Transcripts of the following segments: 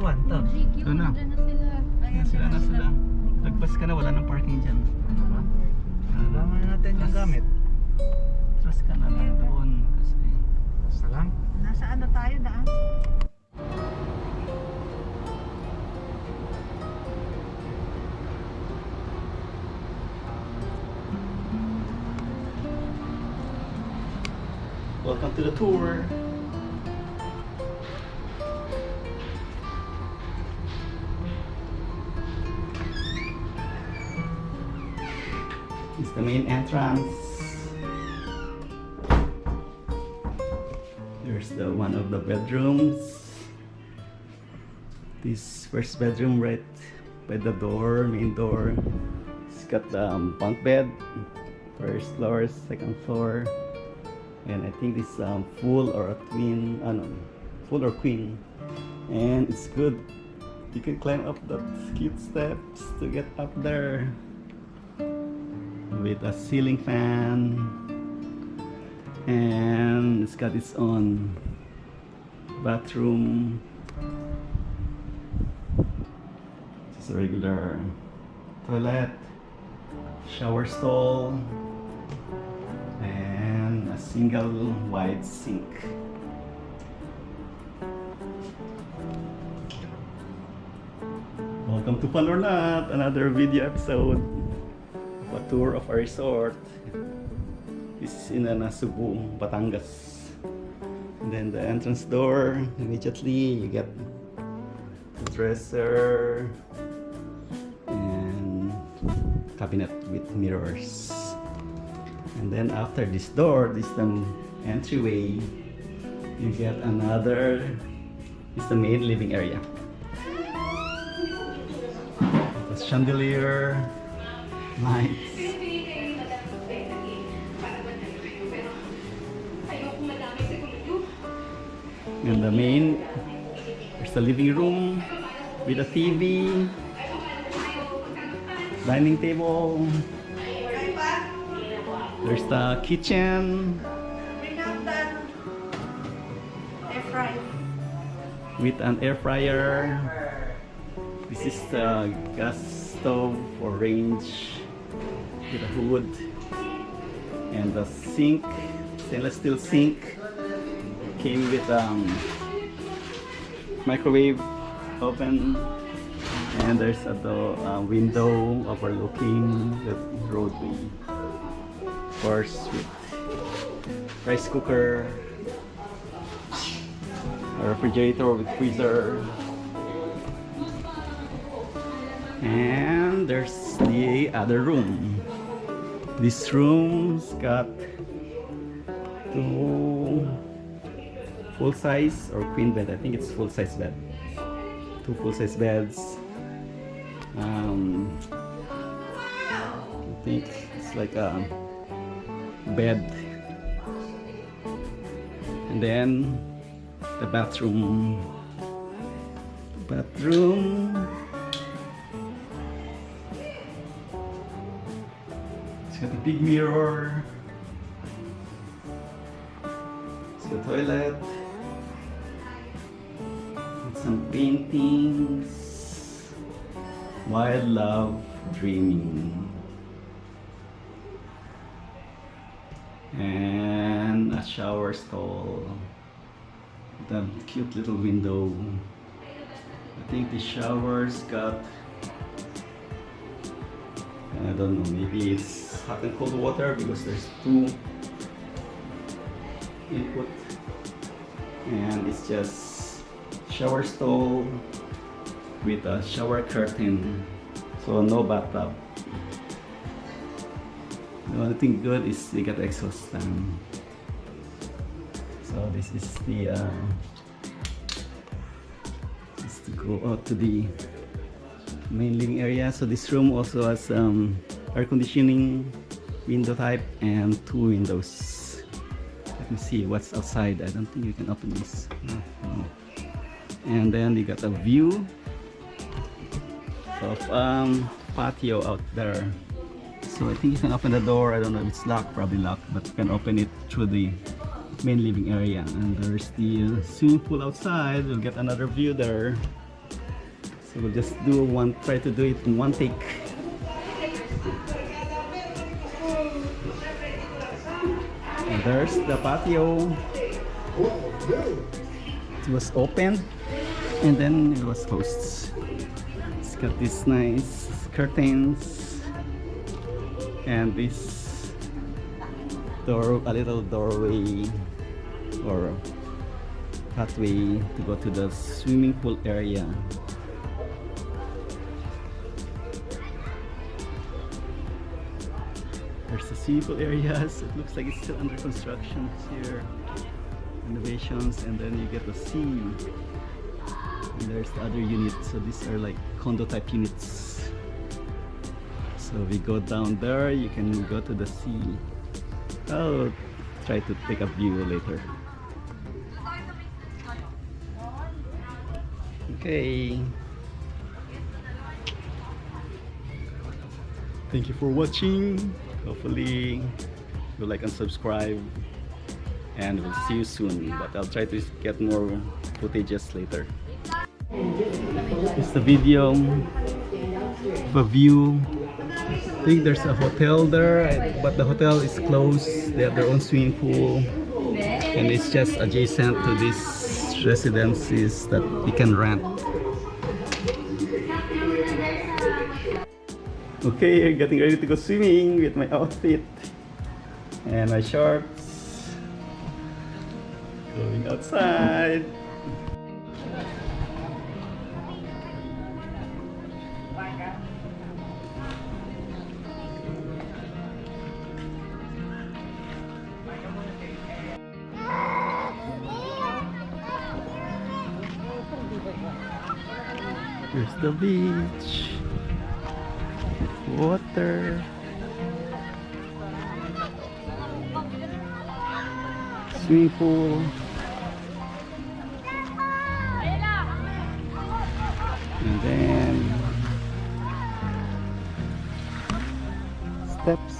Kwan to. Doon na. Ayan Sila na sila. Lagpas ka na, wala nang parking dyan. Ano ba? Nalaman na natin yung gamit. Trust ka na lang doon. Kasi Basta lang. Nasa ano tayo daan? welcome to the tour. It's the main entrance. There's the one of the bedrooms. This first bedroom right by the door, main door. It's got the bunk bed. First floor, second floor. And I think this full or a twin, full or queen. And it's good. You can climb up the cute steps to get up there. With a ceiling fan. And it's got its own bathroom. Just a regular toilet, shower stall, and a single wide sink. Welcome to Pan or Not, another video episode. A tour of our resort. This is in Nasugbu Batangas. And then the entrance door, immediately you get the dresser and cabinet with mirrors. And then after this door, this is the entryway. You get another, this is the main living area. The chandelier, lights. And the main, there's the living room with a TV, dining table. There's the kitchen with an air fryer. This is the gas stove for range with a hood, and the sink, stainless steel sink, came with microwave oven, and there's a window overlooking the roadway. Of course, with rice cooker, a refrigerator with freezer, and there's the other room. This room's got two full-size or queen bed. I think it's full-size bed. Two full-size beds. I think it's like a bed. And then the bathroom. It's got a big mirror. It's the toilet. Some paintings, wild love, dreaming, and a shower stall with a cute little window. I think the shower's got, I don't know, maybe it's hot and cold water because there's two input, and it's just shower stall with a shower curtain, so no bathtub. The only thing good is you get exhaust fan. So this is the is to go out to the main living area. So this room also has air conditioning, window type, and two windows. Let me see what's outside. I don't think you can open this. No. And then you got a view of patio out there. So I think you can open the door. I don't know if it's locked, probably locked, but you can open it through the main living area. And there's the swimming pool outside. You'll get another view there. So we'll just try to do it in one take. And there's the patio. It was opened and then it was closed. It's got these nice curtains and this door, a little doorway or pathway to go to the swimming pool area. There's the swimming pool areas. It looks like it's still under construction here. Renovations, and then you get the sea. And there's the other units. So these are like condo type units. So we go down there, you can go to the sea. I'll try to take a view later. Okay. Thank you for watching. Hopefully you like and subscribe, and we'll see you soon, but I'll try to get more footages later. It's the video of a view. I think there's a hotel there, but the hotel is closed. They have their own swimming pool, and it's just adjacent to these residences that you can rent. Okay, getting ready to go swimming with my outfit and my shorts. Going outside. Here's the beach. Water. Swimming pool. And then steps.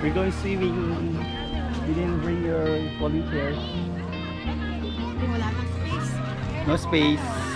We're going swimming. You didn't bring your poly chairs. Wala nang space. No space.